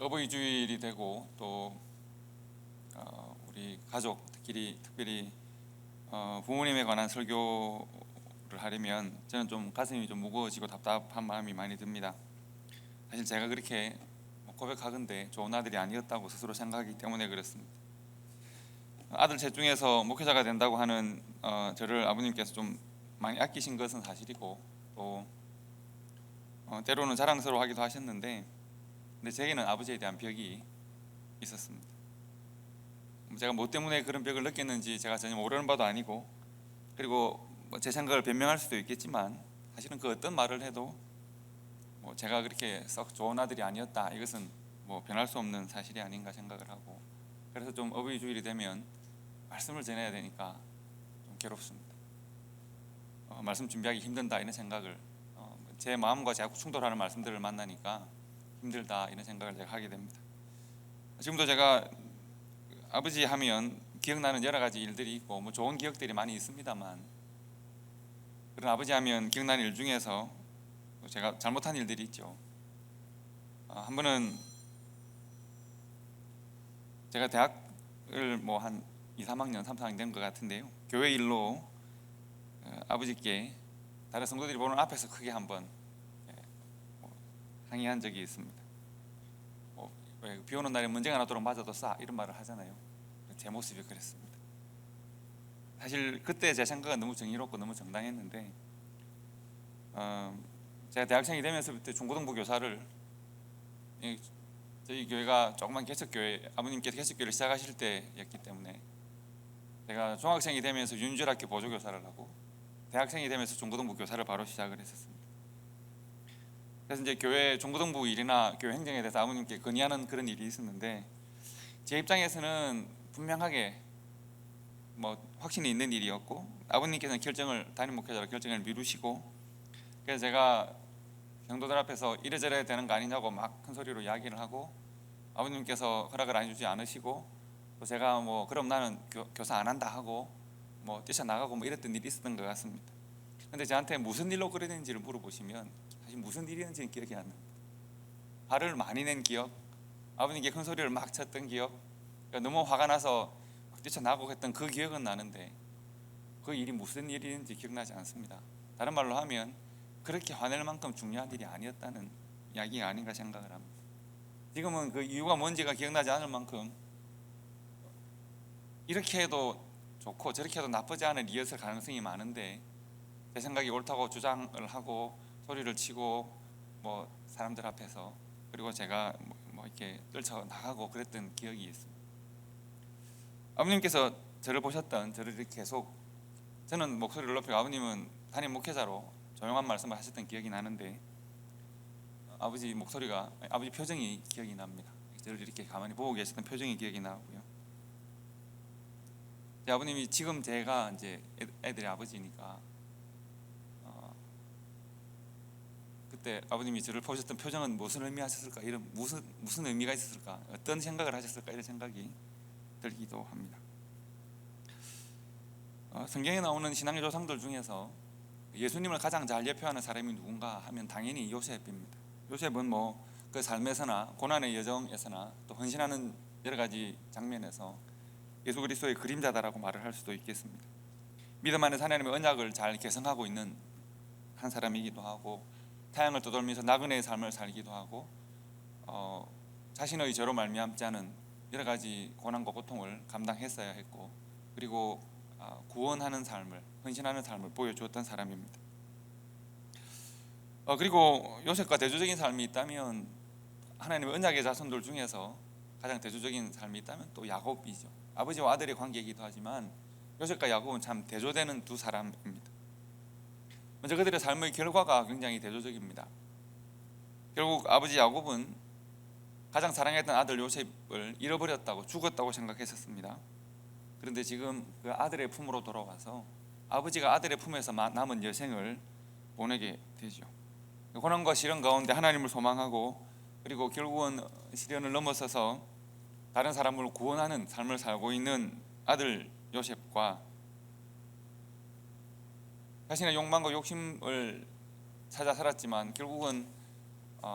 어버이 주일이 되고 또 우리 가족 특별히 부모님에 관한 설교를 하려면 저는 좀 가슴이 좀 무거워지고 답답한 마음이 많이 듭니다. 사실 제가 그렇게 고백하건대 좋은 아들이 아니었다고 스스로 생각하기 때문에 그렇습니다. 아들 셋 중에서 목회자가 된다고 하는 저를 아버님께서 좀 많이 아끼신 것은 사실이고 또 때로는 자랑스러워하기도 하셨는데, 근데 제게는 아버지에 대한 벽이 있었습니다. 제가 뭐 때문에 그런 벽을 느꼈는지 제가 전혀 모르는 바도 아니고, 그리고 제 생각을 변명할 수도 있겠지만 사실은 그 어떤 말을 해도 제가 그렇게 썩 좋은 아들이 아니었다, 이것은 변할 수 없는 사실이 아닌가 생각을 하고, 그래서 좀 어버이 주일이 되면 말씀을 전해야 되니까 좀 괴롭습니다. 말씀 준비하기 힘든다 이런 생각을, 제 마음과 자꾸 충돌하는 말씀들을 만나니까 힘들다 이런 생각을 제가 하게 됩니다. 지금도 제가 아버지 하면 기억나는 여러 가지 일들이 있고 좋은 기억들이 많이 있습니다만, 그런 아버지 하면 기억나는 일 중에서 제가 잘못한 일들이 있죠. 한 번은 제가 대학을 한 2, 3학년, 3, 4학년 된 것 같은데요, 교회 일로 아버지께 다른 성도들이 보는 앞에서 크게 한번 항의한 적이 있습니다. 비 오는 날에 먼지가 나도록 맞아도 싸, 이런 말을 하잖아요. 제 모습이 그랬습니다. 사실 그때 제 생각은 너무 정의롭고 너무 정당했는데, 제가 대학생이 되면서부터 중고등부 교사를, 저희 교회가 조그만 개척교회, 아버님께서 개척교회를 시작하실 때였기 때문에 제가 중학생이 되면서 윤주학교 보조교사를 하고 대학생이 되면서 중고등부 교사를 바로 시작을 했었습니다. 그래서 이제 교회 중고등부 일이나 교회 행정에 대해서 아버님께 건의하는 그런 일이 있었는데, 제 입장에서는 분명하게 확신이 있는 일이었고, 아버님께서는 담임 목회자로 결정을 미루시고, 그래서 제가 성도들 앞에서 이래저래 되는 거 아니냐고 막 큰 소리로 이야기를 하고, 아버님께서 허락을 안 해주지 않으시고, 또 제가 그럼 나는 교사 안 한다 하고 뛰쳐나가고 이랬던 일이 있었던 것 같습니다. 근데 저한테 무슨 일로 그랬는지를 물어보시면 사실 무슨 일이었는지는 기억이 안 납니다. 화를 많이 낸 기억, 아버님께 큰 소리를 막 쳤던 기억, 그러니까 너무 화가 나서 막 뛰쳐나가고 했던 그 기억은 나는데 그 일이 무슨 일인지 기억나지 않습니다. 다른 말로 하면 그렇게 화낼 만큼 중요한 일이 아니었다는 이야기가 아닌가 생각을 합니다. 지금은 그 이유가 뭔지가 기억나지 않을 만큼 이렇게 해도 좋고 저렇게 해도 나쁘지 않은 일이었을 가능성이 많은데, 제 생각이 옳다고 주장을 하고 소리를 치고 사람들 앞에서, 그리고 제가 이렇게 떨쳐나가고 그랬던 기억이 있습니다. 아버님께서 저를 보셨던 저를 이렇게 계속, 저는 목소리를 높이고 아버님은 담임 목회자로 조용한 말씀을 하셨던 기억이 나는데, 아버지 표정이 기억이 납니다. 저를 이렇게 가만히 보고 계셨던 표정이 기억이 나고요. 제 아버님이, 지금 제가 이제 애들의 아버지니까 그때 아버님이 저를 보셨던 표정은 무슨 의미하셨을까, 이런 무슨 의미가 있었을까, 어떤 생각을 하셨을까, 이런 생각이 들기도 합니다. 성경에 나오는 신앙의 조상들 중에서 예수님을 가장 잘 예표하는 사람이 누군가 하면 당연히 요셉입니다. 요셉은 그 삶에서나 고난의 여정에서나 또 헌신하는 여러 가지 장면에서 예수 그리스도의 그림자다라고 말을 할 수도 있겠습니다. 믿음 안에서 하나님의 언약을 잘 계승하고 있는 한 사람이기도 하고, 타향을 떠돌면서 나그네의 삶을 살기도 하고, 자신의 죄로 말미암지 않은 여러 가지 고난과 고통을 감당했어야 했고, 그리고 구원하는 삶을, 헌신하는 삶을 보여주었던 사람입니다. 그리고 요셉과 대조적인 삶이 있다면, 하나님의 언약의 자손들 중에서 가장 대조적인 삶이 있다면 또 야곱이죠. 아버지와 아들의 관계이기도 하지만 요셉과 야곱은 참 대조되는 두 사람입니다. 먼저 그들의 삶의 결과가 굉장히 대조적입니다. 결국 아버지 야곱은 가장 사랑했던 아들 요셉을 잃어버렸다고, 죽었다고 생각했었습니다. 그런데 지금 그 아들의 품으로 돌아와서 아버지가 아들의 품에서 남은 여생을 보내게 되죠. 고난과 시련 가운데 하나님을 소망하고, 그리고 결국은 시련을 넘어서서 다른 사람을 구원하는 삶을 살고 있는 아들 요셉과 자신의 욕망과 욕심을 찾아 살았지만 결국은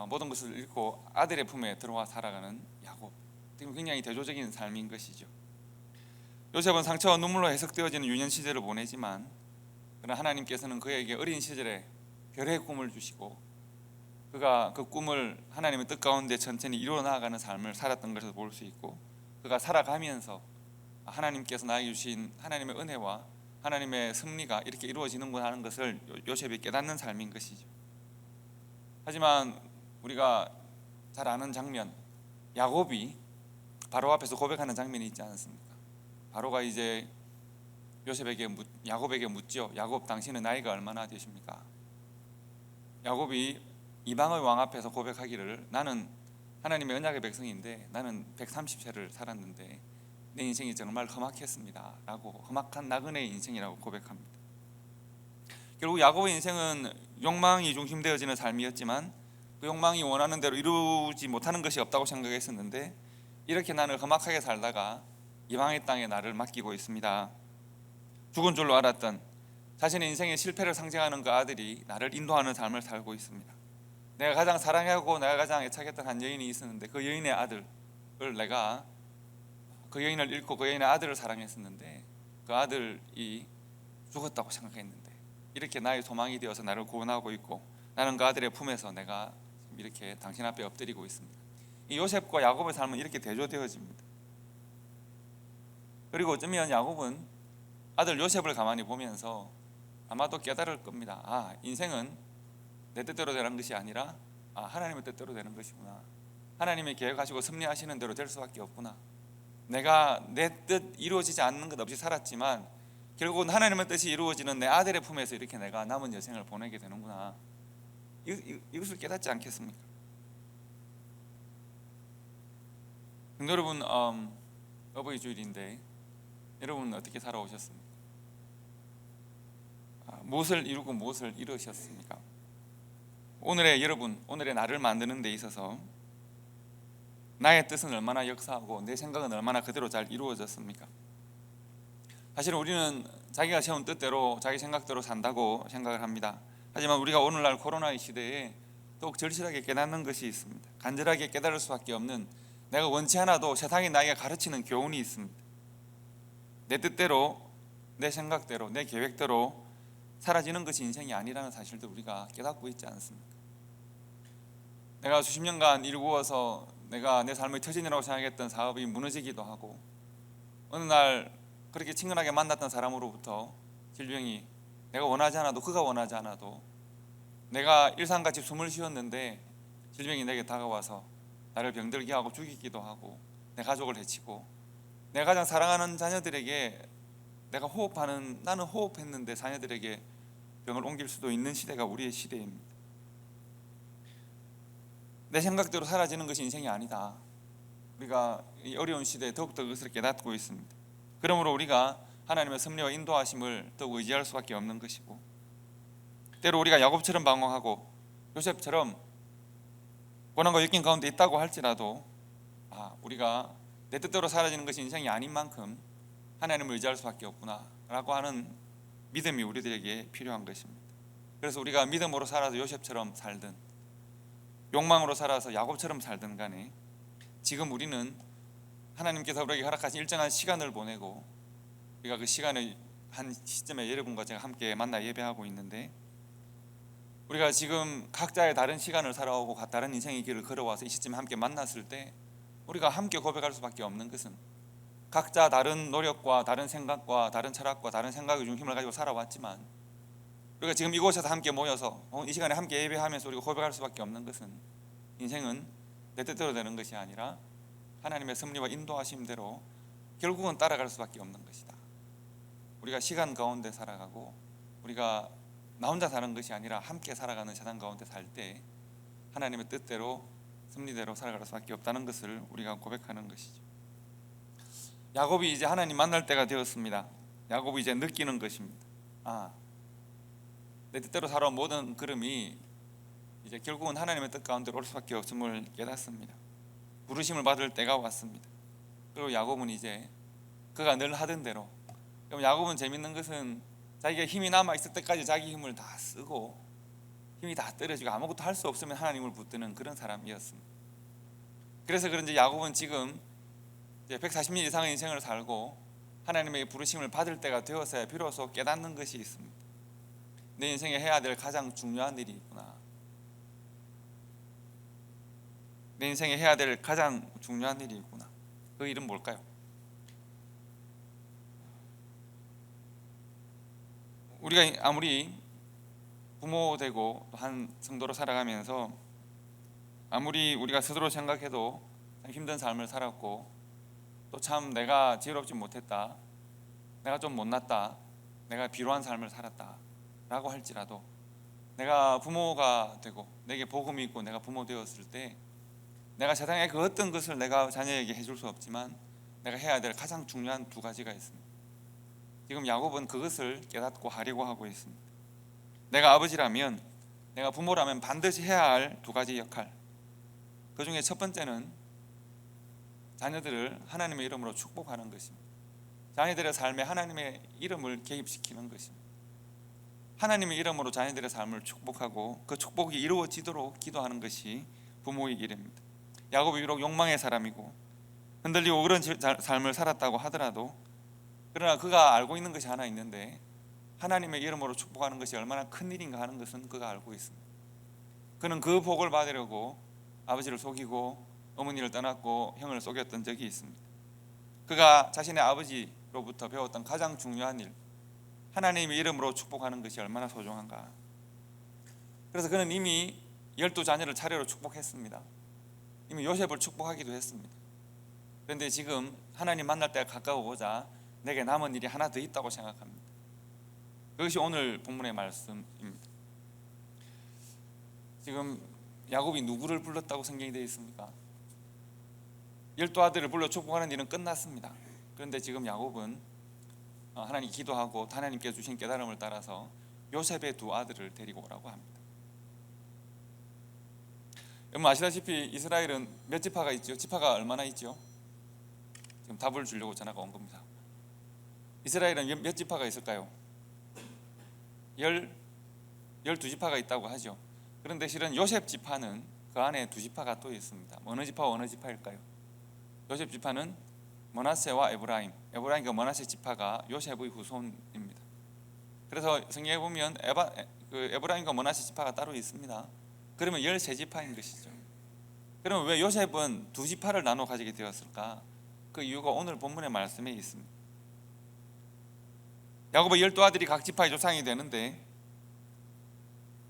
모든 것을 잃고 아들의 품에 들어와 살아가는 야곱. 굉장히 대조적인 삶인 것이죠. 요셉은 상처와 눈물로 해석되어지는 유년 시절을 보내지만 그러나 하나님께서는 그에게 어린 시절에 별의 꿈을 주시고 그가 그 꿈을 하나님의 뜻 가운데 천천히 이루어 나아가는 삶을 살았던 것을 볼 수 있고, 그가 살아가면서 하나님께서 나에게 주신 하나님의 은혜와 하나님의 승리가 이렇게 이루어지는구나 하는 것을 요셉이 깨닫는 삶인 것이죠. 하지만 우리가 잘 아는 장면, 야곱이 바로 앞에서 고백하는 장면이 있지 않습니까? 바로가 이제 야곱에게 묻죠. 야곱, 당신은 나이가 얼마나 되십니까? 야곱이 이방의 왕 앞에서 고백하기를, 나는 하나님의 언약의 백성인데 나는 130세를 살았는데 내 인생이 정말 험악했습니다 라고, 험악한 나그네의 인생이라고 고백합니다. 결국 야곱의 인생은 욕망이 중심되어지는 삶이었지만 그 욕망이 원하는 대로 이루지 못하는 것이 없다고 생각했었는데, 이렇게 나는 험악하게 살다가 이방의 땅에 나를 맡기고 있습니다. 죽은 줄로 알았던 자신의 인생의 실패를 상징하는 그 아들이 나를 인도하는 삶을 살고 있습니다. 내가 가장 사랑하고 내가 가장 애착했던 한 여인이 있었는데 그 여인의 아들을 내가 그 여인을 잃고 그 여인의 아들을 사랑했었는데 그 아들이 죽었다고 생각했는데 이렇게 나의 소망이 되어서 나를 구원하고 있고, 나는 그 아들의 품에서 내가 이렇게 당신 앞에 엎드리고 있습니다. 이 요셉과 야곱의 삶은 이렇게 대조되어집니다. 그리고 어쩌면 야곱은 아들 요셉을 가만히 보면서 아마도 깨달을 겁니다. 인생은 내 뜻대로 되는 것이 아니라 하나님의 뜻대로 되는 것이구나. 하나님이 계획하시고 섭리하시는 대로 될 수밖에 없구나. 내가 내 뜻 이루어지지 않는 것 없이 살았지만 결국은 하나님의 뜻이 이루어지는 내 아들의 품에서 이렇게 내가 남은 여생을 보내게 되는구나. 이것을 깨닫지 않겠습니까? 여러분, 어버이 주일인데 여러분은 어떻게 살아오셨습니까? 무엇을 이루고 무엇을 이루셨습니까? 오늘의 여러분, 오늘의 나를 만드는 데 있어서 나의 뜻은 얼마나 역사하고 내 생각은 얼마나 그대로 잘 이루어졌습니까? 사실 우리는 자기가 세운 뜻대로 자기 생각대로 산다고 생각을 합니다. 하지만 우리가 오늘날 코로나의 시대에 더욱 절실하게 깨닫는 것이 있습니다. 간절하게 깨달을 수밖에 없는, 내가 원치 않아도 세상이 나에게 가르치는 교훈이 있습니다. 내 뜻대로, 내 생각대로, 내 계획대로 사라지는 것이 인생이 아니라는 사실도 우리가 깨닫고 있지 않습니까? 내가 수십 년간 일구어서 내가 내 삶의 터전이라고 생각했던 사업이 무너지기도 하고, 어느 날 그렇게 친근하게 만났던 사람으로부터 질병이, 내가 원하지 않아도, 그가 원하지 않아도 내가 일상같이 숨을 쉬었는데 질병이 내게 다가와서 나를 병들게 하고 죽이기도 하고 내 가족을 해치고, 내가 가장 사랑하는 자녀들에게 나는 호흡했는데 자녀들에게 병을 옮길 수도 있는 시대가 우리의 시대입니다. 내 생각대로 사라지는 것이 인생이 아니다. 우리가 이 어려운 시대에 더욱더 그것을 깨닫고 있습니다. 그러므로 우리가 하나님의 섭리와 인도하심을 더욱 의지할 수밖에 없는 것이고, 때로 우리가 야곱처럼 방황하고 요셉처럼 고난과 역경 가운데 있다고 할지라도 우리가 내 뜻대로 사라지는 것이 인생이 아닌 만큼 하나님을 의지할 수밖에 없구나 라고 하는 믿음이 우리들에게 필요한 것입니다. 그래서 우리가 믿음으로 살아서 요셉처럼 살든 욕망으로 살아서 야곱처럼 살든 간에 지금 우리는 하나님께서 우리에게 허락하신 일정한 시간을 보내고, 우리가 그 시간을 한 시점에 여러분과 제가 함께 만나 예배하고 있는데, 우리가 지금 각자의 다른 시간을 살아오고 다른 인생의 길을 걸어와서 이 시점에 함께 만났을 때 우리가 함께 고백할 수밖에 없는 것은, 각자 다른 노력과 다른 생각과 다른 철학과 다른 생각의 중심을 가지고 살아왔지만 우리가 지금 이곳에서 함께 모여서 이 시간에 함께 예배하면서 우리가 고백할 수밖에 없는 것은, 인생은 내 뜻대로 되는 것이 아니라 하나님의 섭리와 인도하심대로 결국은 따라갈 수밖에 없는 것이다. 우리가 시간 가운데 살아가고 우리가 나 혼자 사는 것이 아니라 함께 살아가는 세상 가운데 살 때 하나님의 뜻대로 섭리대로 살아갈 수밖에 없다는 것을 우리가 고백하는 것이죠. 야곱이 이제 하나님 만날 때가 되었습니다. 야곱이 이제 느끼는 것입니다. 내 뜻대로 살아온 모든 걸음이 이제 결국은 하나님의 뜻 가운데로 올 수밖에 없음을 깨닫습니다. 부르심을 받을 때가 왔습니다. 그리고 야곱은 이제 그가 늘 하던 대로, 그럼 야곱은 재밌는 것은 자기가 힘이 남아 있을 때까지 자기 힘을 다 쓰고 힘이 다 떨어지고 아무것도 할 수 없으면 하나님을 붙드는 그런 사람이었습니다. 그래서 그런지 야곱은 지금 이제 140년 이상의 인생을 살고 하나님의 부르심을 받을 때가 되어서야 비로소 깨닫는 것이 있습니다. 내 인생에 해야 될 가장 중요한 일이 있구나. 내 인생에 해야 될 가장 중요한 일이 있구나. 그 일은 뭘까요? 우리가 아무리 부모 되고 한 성도로 살아가면서 아무리 우리가 스스로 생각해도 참 힘든 삶을 살았고 또 참 내가 지혜롭지 못했다, 내가 좀 못났다, 내가 비루한 삶을 살았다 라고 할지라도 내가 부모가 되고 내게 복음이 있고 내가 부모 되었을 때 내가 세상의 그 어떤 것을 내가 자녀에게 해줄 수 없지만 내가 해야 될 가장 중요한 두 가지가 있습니다. 지금 야곱은 그것을 깨닫고 하려고 하고 있습니다. 내가 아버지라면, 내가 부모라면 반드시 해야 할 두 가지 역할, 그 중에 첫 번째는 자녀들을 하나님의 이름으로 축복하는 것입니다. 자녀들의 삶에 하나님의 이름을 개입시키는 것입니다. 하나님의 이름으로 자녀들의 삶을 축복하고 그 축복이 이루어지도록 기도하는 것이 부모의 일입니다. 야곱이 비록 욕망의 사람이고 흔들리고 그런 삶을 살았다고 하더라도 그러나 그가 알고 있는 것이 하나 있는데 하나님의 이름으로 축복하는 것이 얼마나 큰 일인가 하는 것은 그가 알고 있습니다. 그는 그 복을 받으려고 아버지를 속이고 어머니를 떠났고 형을 속였던 적이 있습니다. 그가 자신의 아버지로부터 배웠던 가장 중요한 일, 하나님의 이름으로 축복하는 것이 얼마나 소중한가. 그래서 그는 이미 12자녀를 차례로 축복했습니다. 이미 요셉을 축복하기도 했습니다. 그런데 지금 하나님 만날 때가 가까워오자 내게 남은 일이 하나 더 있다고 생각합니다. 그것이 오늘 본문의 말씀입니다. 지금 야곱이 누구를 불렀다고 성경이 되어 있습니까? 12아들을 불러 축복하는 일은 끝났습니다. 그런데 지금 야곱은 하나님 기도하고 하나님께 주신 깨달음을 따라서 요셉의 두 아들을 데리고 오라고 합니다. 여러분 아시다시피 이스라엘은 몇 지파가 있죠? 지파가 얼마나 있죠? 지금 답을 주려고 전화가 온 겁니다. 이스라엘은 몇 지파가 있을까요? 12지파가 있다고 하죠. 그런데 실은 요셉 지파는 그 안에 두 지파가 또 있습니다. 어느 지파와 어느 지파일까요? 요셉 지파는 므낫세와 에브라임, 에브라임과 므낫세 지파가 요셉의 후손입니다. 그래서 성경에 보면 에브라임과 므낫세 지파가 따로 있습니다. 그러면 13지파인 것이죠. 그러면 왜 요셉은 두 지파를 나눠 가지게 되었을까? 그 이유가 오늘 본문의 말씀에 있습니다. 야곱의 12아들이 각 지파의 조상이 되는데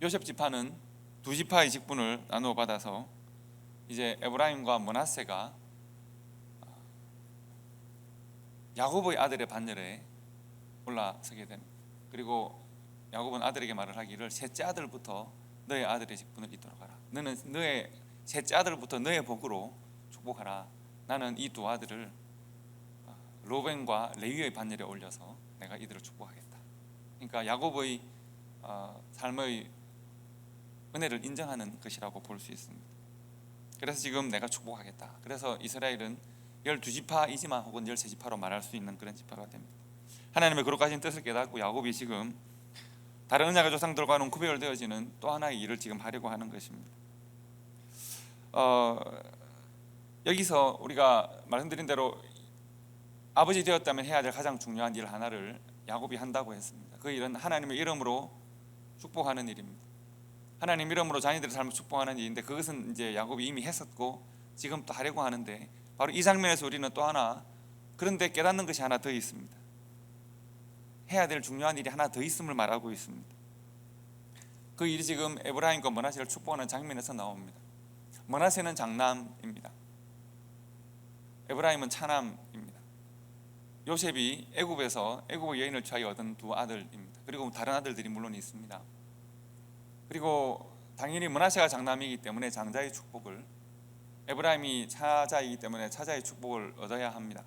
요셉 지파는 두 지파의 직분을 나누어 받아서 이제 에브라임과 므낫세가 야곱의 아들의 반열에 올라서게 됩니다. 그리고 야곱은 아들에게 말을 하기를 셋째 아들부터 너의 아들의 직분을 잇도록 하라. 너는 너의 셋째 아들부터 너의 복으로 축복하라. 나는 이 두 아들을 로벤과 레위의 반열에 올려서 내가 이들을 축복하겠다. 그러니까 야곱의 삶의 은혜를 인정하는 것이라고 볼 수 있습니다. 그래서 지금 내가 축복하겠다. 그래서 이스라엘은 12지파이지만 혹은 13지파로 말할 수 있는 그런 지파가 됩니다. 하나님의 거룩하신 뜻을 깨닫고 야곱이 지금 다른 언약의 조상들과는 구별되어지는 또 하나의 일을 지금 하려고 하는 것입니다. 여기서 우리가 말씀드린 대로 아버지 되었다면 해야 될 가장 중요한 일 하나를 야곱이 한다고 했습니다. 그 일은 하나님의 이름으로 축복하는 일입니다. 하나님 이름으로 자녀들의 삶을 축복하는 일인데 그것은 이제 야곱이 이미 했었고 지금 또 하려고 하는데 바로 이 장면에서 우리는 또 하나 그런데 깨닫는 것이 하나 더 있습니다. 해야 될 중요한 일이 하나 더 있음을 말하고 있습니다. 그 일이 지금 에브라임과 므낫세를 축복하는 장면에서 나옵니다. 므낫세는 장남입니다. 에브라임은 차남입니다. 요셉이 애굽에서 애굽의 여인을 취하여 얻은 두 아들입니다. 그리고 다른 아들들이 물론 있습니다. 그리고 당연히 므낫세가 장남이기 때문에 장자의 축복을, 에브라임이 차자이기 때문에 차자의 축복을 얻어야 합니다.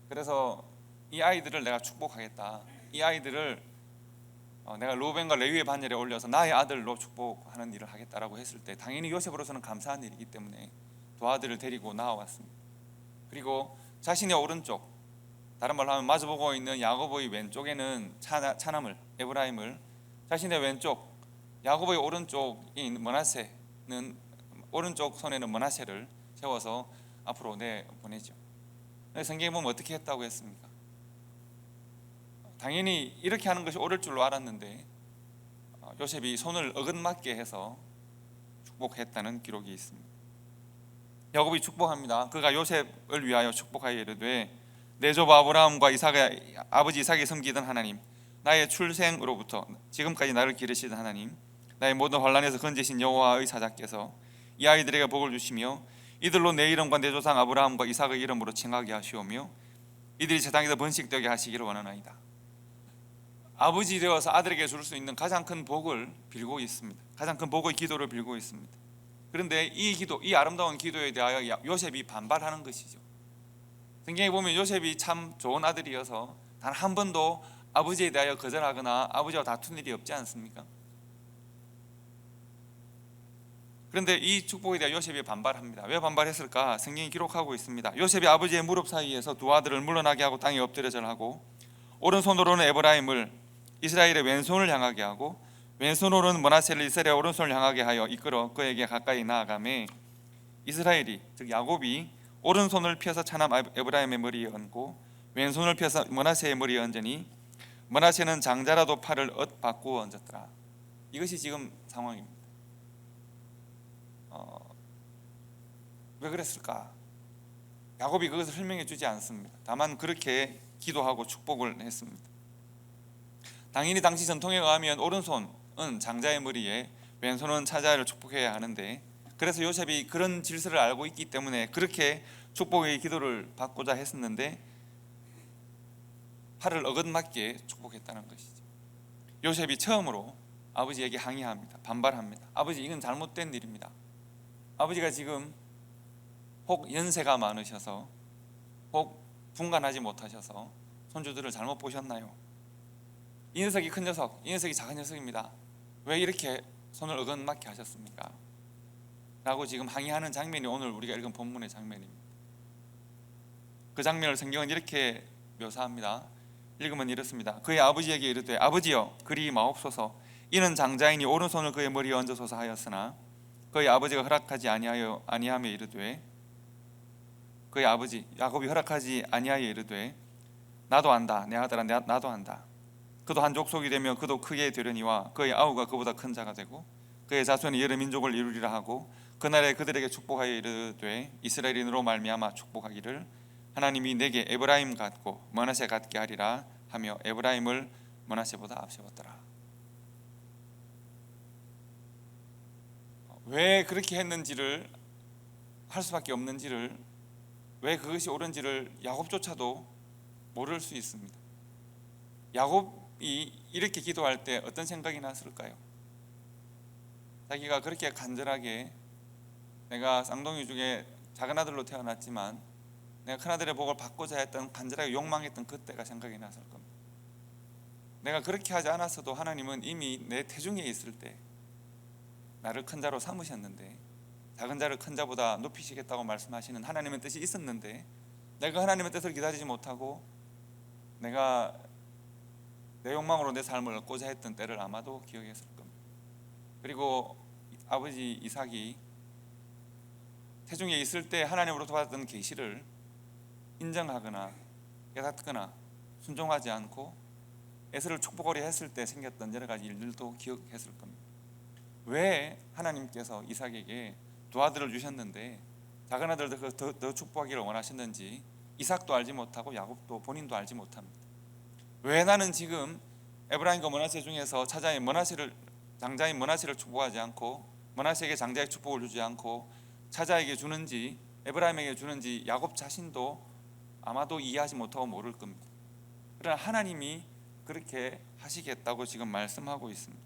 그래서 이 아이들을 내가 축복하겠다. 이 아이들을 내가 로벤과 레위의 반열에 올려서 나의 아들로 축복하는 일을 하겠다라고 했을 때 당연히 요셉으로서는 감사한 일이기 때문에 두 아들을 데리고 나왔습니다. 그리고 자신의 오른쪽, 다른 말로 하면 마주보고 있는 야곱의 왼쪽에는 차남을, 에브라임을, 자신의 왼쪽 야곱의 오른쪽인 므낫세는 오른쪽 손에는 므낫세를 세워서 앞으로 내보내죠. 성경에 보면 어떻게 했다고 했습니까? 당연히 이렇게 하는 것이 옳을 줄로 알았는데 요셉이 손을 어긋맞게 해서 축복했다는 기록이 있습니다. 야곱이 축복합니다. 그가 요셉을 위하여 축복하여 이르되 내 조부 아브라함과 아버지 이삭이 섬기던 하나님, 나의 출생으로부터 지금까지 나를 기르시던 하나님, 나의 모든 환난에서 건지신 여호와의 사자께서 이 아이들에게 복을 주시며 이들로 내 이름과 내 조상 아브라함과 이삭의 이름으로 칭하게 하시오며 이들이 세상에서 번식되게 하시기를 원하나이다. 아버지 되어서 아들에게 줄 수 있는 가장 큰 복을 빌고 있습니다. 가장 큰 복의 기도를 빌고 있습니다. 그런데 이 아름다운 기도에 대하여 요셉이 반발하는 것이죠. 성경에 보면 요셉이 참 좋은 아들이어서 단 한 번도 아버지에 대하여 거절하거나 아버지와 다툰 일이 없지 않습니까? 그런데 이 축복에 대해 요셉이 반발합니다. 왜 반발했을까? 성경이 기록하고 있습니다. 요셉이 아버지의 무릎 사이에서 두 아들을 물러나게 하고 땅에 엎드려 절하고 오른손으로는 에브라임을 이스라엘의 왼손을 향하게 하고 왼손으로는 므낫세를 이스라엘의 오른손을 향하게 하여 이끌어 그에게 가까이 나아가매 이스라엘이 즉 야곱이 오른손을 펴서 차남 에브라임의 머리에 얹고 왼손을 펴서 므낫세의 머리에 얹으니 므낫세는 장자라도 팔을 바꾸어 얹었더라. 이것이 지금 상황입니다. 왜 그랬을까? 야곱이 그것을 설명해 주지 않습니다. 다만 그렇게 기도하고 축복을 했습니다. 당연히 당시 전통에 의하면 오른손은 장자의 머리에 왼손은 차자를 축복해야 하는데 그래서 요셉이 그런 질서를 알고 있기 때문에 그렇게 축복의 기도를 받고자 했었는데 팔을 어긋맞게 축복했다는 것이죠. 요셉이 처음으로 아버지에게 항의합니다. 반발합니다. 아버지, 이건 잘못된 일입니다. 아버지가 지금 혹 연세가 많으셔서 혹 분간하지 못하셔서 손주들을 잘못 보셨나요? 이 녀석이 큰 녀석, 이 녀석이 작은 녀석입니다. 왜 이렇게 손을 어긋맞게 하셨습니까? 라고 지금 항의하는 장면이 오늘 우리가 읽은 본문의 장면입니다. 그 장면을 성경은 이렇게 묘사합니다. 읽으면 이렇습니다. 그의 아버지에게 이르되 아버지여 그리 마옵소서. 이는 장자이니 오른손을 그의 머리에 얹어소서 하였으나 그의 아버지가 허락하지 아니하며 이르되 그의 아버지 야곱이 허락하지 아니하여 이르되 나도 안다 내 아들아 나도 안다. 그도 한 족속이 되며 그도 크게 되려니와 그의 아우가 그보다 큰 자가 되고 그의 자손이 여러 민족을 이루리라 하고 그날에 그들에게 축복하여 이르되 이스라엘인으로 말미암아 축복하기를 하나님이 내게 에브라임 같고 므낫세 같게 하리라 하며 에브라임을 므낫세보다 앞세웠더라. 왜 그렇게 했는지를 할 수밖에 없는지를 왜 그것이 옳은지를 야곱조차도 모를 수 있습니다. 야곱이 이렇게 기도할 때 어떤 생각이 났을까요? 자기가 그렇게 간절하게 내가 쌍둥이 중에 작은 아들로 태어났지만 내가 큰아들의 복을 받고자 했던 간절하게 욕망했던 그때가 생각이 났을 겁니다. 내가 그렇게 하지 않았어도 하나님은 이미 내 태중에 있을 때 나를 큰 자로 삼으셨는데 작은 자를 큰 자보다 높이시겠다고 말씀하시는 하나님의 뜻이 있었는데 내가 하나님의 뜻을 기다리지 못하고 내가 내 욕망으로 내 삶을 얻고자 했던 때를 아마도 기억했을 겁니다. 그리고 아버지 이삭이 태중에 있을 때 하나님으로부터 받았던 계시를 인정하거나 깨닫거나 순종하지 않고 에서를 축복하려 했을 때 생겼던 여러 가지 일들도 기억했을 겁니다. 왜 하나님께서 이삭에게 두 아들을 주셨는데 작은 아들도 더 축복하기를 원하셨는지 이삭도 알지 못하고 야곱도 본인도 알지 못합니다. 왜 나는 지금 에브라임과 므낫세 중에서 차자인 장자인 므낫세를 축복하지 않고 므낫세에게 장자의 축복을 주지 않고 차자에게 주는지 에브라임에게 주는지 야곱 자신도 아마도 이해하지 못하고 모를 겁니다. 그러나 하나님이 그렇게 하시겠다고 지금 말씀하고 있습니다.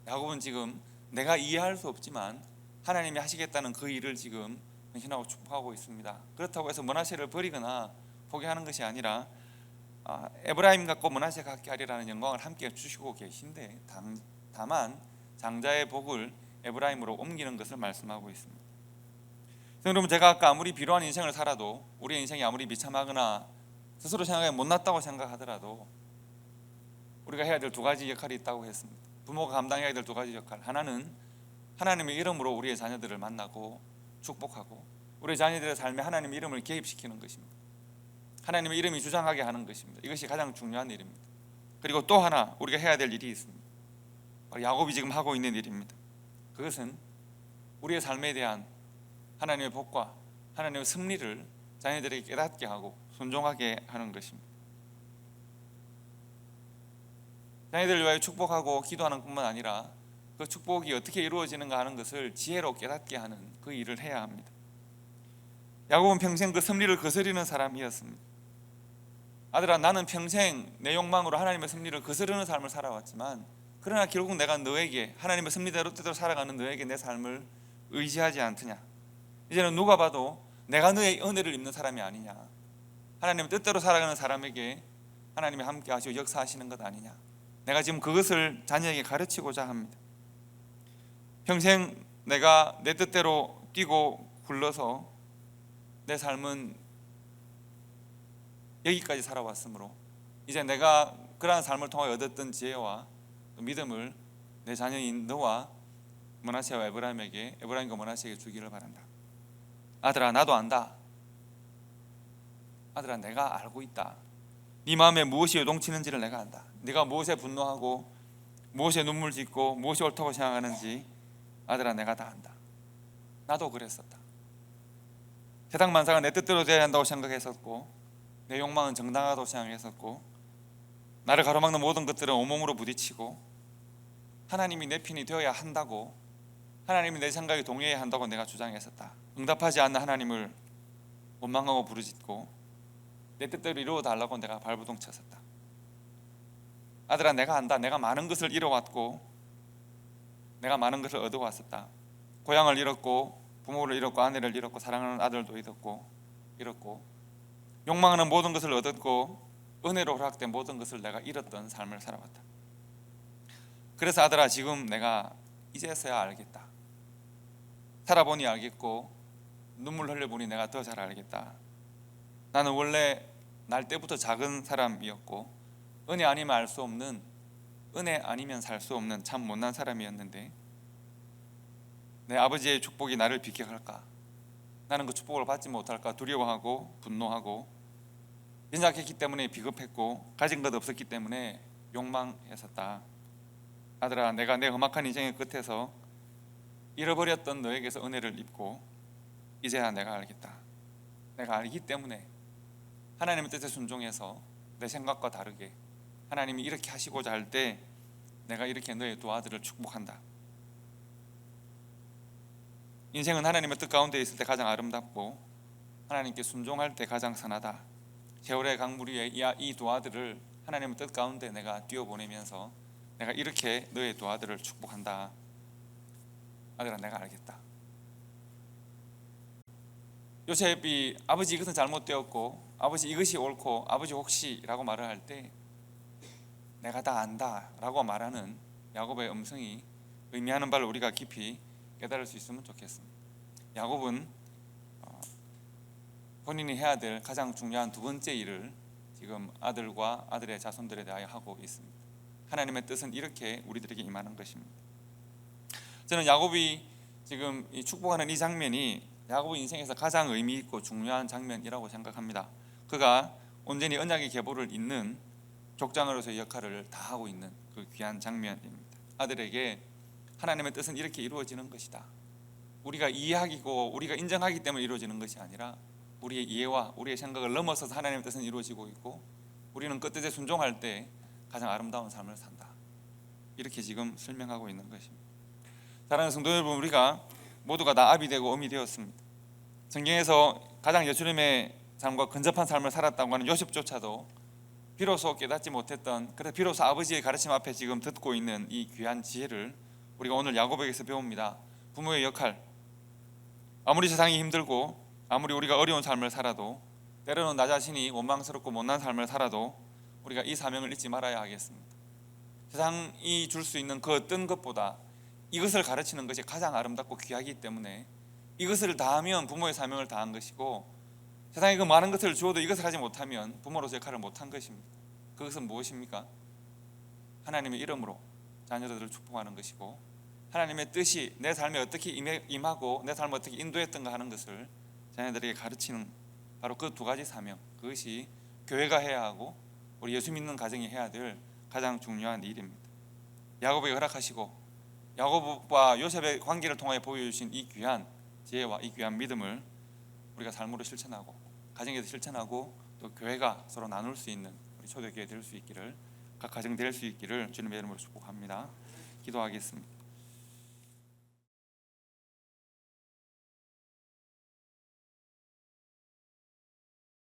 야곱은 지금 내가 이해할 수 없지만 하나님이 하시겠다는 그 일을 지금 헌신하고 축복하고 있습니다. 그렇다고 해서 므낫세를 버리거나 포기하는 것이 아니라 에브라임 같고 므낫세 같게 하리라는 영광을 함께 주시고 계신데 다만 장자의 복을 에브라임으로 옮기는 것을 말씀하고 있습니다. 여러분, 제가 아까 아무리 비루한 인생을 살아도 우리의 인생이 아무리 비참하거나 스스로 생각에 못났다고 생각하더라도 우리가 해야 될 두 가지 역할이 있다고 했습니다. 부모가 감당해야 될 두 가지 역할, 하나는 하나님의 이름으로 우리의 자녀들을 만나고 축복하고 우리 자녀들의 삶에 하나님의 이름을 개입시키는 것입니다. 하나님의 이름이 주장하게 하는 것입니다. 이것이 가장 중요한 일입니다. 그리고 또 하나 우리가 해야 될 일이 있습니다. 야곱이 지금 하고 있는 일입니다. 그것은 우리의 삶에 대한 하나님의 복과 하나님의 승리를 자녀들에게 깨닫게 하고 순종하게 하는 것입니다. 자녀들을 위하여 축복하고 기도하는 뿐만 아니라 그 축복이 어떻게 이루어지는가 하는 것을 지혜로 깨닫게 하는 그 일을 해야 합니다. 야곱은 평생 그 섭리를 거스르는 사람이었습니다. 아들아, 나는 평생 내 욕망으로 하나님의 섭리를 거스르는 삶을 살아왔지만 그러나 결국 내가 너에게 하나님의 섭리대로 뜻대로 살아가는 너에게 내 삶을 의지하지 않더냐. 이제는 누가 봐도 내가 너의 은혜를 입는 사람이 아니냐, 하나님의 뜻대로 살아가는 사람에게 하나님이 함께 하시고 역사하시는 것 아니냐. 내가 지금 그것을 자녀에게 가르치고자 합니다. 평생 내가 내 뜻대로 뛰고 굴러서 내 삶은 여기까지 살아왔으므로 이제 내가 그러한 삶을 통해 얻었던 지혜와 믿음을 내 자녀인 너와 므낫세와 에브라임과 므낫세에게 주기를 바란다. 아들아, 나도 안다. 아들아, 내가 알고 있다. 네 마음에 무엇이 요동치는지를 내가 안다. 네가 무엇에 분노하고 무엇에 눈물 짓고 무엇이 옳다고 생각하는지 아들아, 내가 다 안다. 나도 그랬었다. 세상 만사가 내 뜻대로 되어야 한다고 생각했었고 내 욕망은 정당하다고 생각했었고 나를 가로막는 모든 것들은 온몸으로 부딪히고 하나님이 내 편이 되어야 한다고, 하나님이 내 생각에 동의해야 한다고 내가 주장했었다. 응답하지 않는 하나님을 원망하고 부르짖고 내 뜻대로 이루어 달라고 내가 발버둥 쳤었다. 아들아, 내가 안다. 내가 많은 것을 잃어왔고 내가 많은 것을 얻어왔었다. 고향을 잃었고 부모를 잃었고 아내를 잃었고 사랑하는 아들도 잃었고 욕망하는 모든 것을 얻었고 은혜로 허락된 모든 것을 내가 잃었던 삶을 살아왔다. 그래서 아들아, 지금 내가 이제서야 알겠다. 살아보니 알겠고 눈물 흘려보니 내가 더 잘 알겠다. 나는 원래 날 때부터 작은 사람이었고 은혜 아니면 알 수 없는, 은혜 아니면 살 수 없는 참 못난 사람이었는데 내 아버지의 축복이 나를 비켜갈까, 나는 그 축복을 받지 못할까 두려워하고 분노하고 연약했기 때문에 비겁했고 가진 것 없었기 때문에 욕망했었다. 아들아, 내가 내 험악한 인생의 끝에서 잃어버렸던 너에게서 은혜를 입고 이제야 내가 알겠다. 내가 알기 때문에 하나님의 뜻에 순종해서 내 생각과 다르게 하나님이 이렇게 하시고자 할 때 내가 이렇게 너의 두 아들을 축복한다. 인생은 하나님의 뜻 가운데 있을 때 가장 아름답고 하나님께 순종할 때 가장 선하다. 세월의 강물 위에 이 두 아들을 하나님의 뜻 가운데 내가 뛰어보내면서 내가 이렇게 너의 두 아들을 축복한다. 아들아, 내가 알겠다. 요셉이 아버지 이것은 잘못되었고 아버지 이것이 옳고 아버지 혹시라고 말을 할 때 내가 다 안다 라고 말하는 야곱의 음성이 의미하는 바를 우리가 깊이 깨달을 수 있으면 좋겠습니다. 야곱은 본인이 해야 될 가장 중요한 두 번째 일을 지금 아들과 아들의 자손들에 대하여 하고 있습니다. 하나님의 뜻은 이렇게 우리들에게 임하는 것입니다. 저는 야곱이 지금 축복하는 이 장면이 야곱의 인생에서 가장 의미 있고 중요한 장면이라고 생각합니다. 그가 온전히 언약의 계보를 잇는 족장으로서의 역할을 다하고 있는 그 귀한 장면입니다. 아들에게 하나님의 뜻은 이렇게 이루어지는 것이다. 우리가 이해하고 우리가 인정하기 때문에 이루어지는 것이 아니라 우리의 이해와 우리의 생각을 넘어서서 하나님의 뜻은 이루어지고 있고 우리는 그 뜻에 순종할 때 가장 아름다운 삶을 산다. 이렇게 지금 설명하고 있는 것입니다. 사랑하는 성도 여러분, 우리가 모두가 다 아비 되고 어미 되었습니다. 성경에서 가장 예수님의 삶과 근접한 삶을 살았다고 하는 요셉조차도 비로소 깨닫지 못했던, 그래서 비로소 아버지의 가르침 앞에 지금 듣고 있는 이 귀한 지혜를 우리가 오늘 야곱에게서 배웁니다. 부모의 역할, 아무리 세상이 힘들고 아무리 우리가 어려운 삶을 살아도 때로는 나 자신이 원망스럽고 못난 삶을 살아도 우리가 이 사명을 잊지 말아야 하겠습니다. 세상이 줄 수 있는 그 어떤 것보다 이것을 가르치는 것이 가장 아름답고 귀하기 때문에 이것을 다하면 부모의 사명을 다한 것이고 세상에 그 많은 것을 주어도 이것을 하지 못하면 부모로서 역할을 못한 것입니다. 그것은 무엇입니까? 하나님의 이름으로 자녀들을 축복하는 것이고, 하나님의 뜻이 내 삶에 어떻게 임하고 내 삶을 어떻게 인도했던가 하는 것을 자녀들에게 가르치는 바로 그 두 가지 사명, 그것이 교회가 해야 하고 우리 예수 믿는 가정이 해야 될 가장 중요한 일입니다. 야곱에게 허락하시고 야곱과 요셉의 관계를 통해 보여주신 이 귀한 지혜와 이 귀한 믿음을 우리가 삶으로 실천하고 가정에서 실천하고 또 교회가 서로 나눌 수 있는 우리 초대교회 될 수 있기를, 각 가정 될 수 있기를 주님의 이름으로 축복합니다. 기도하겠습니다.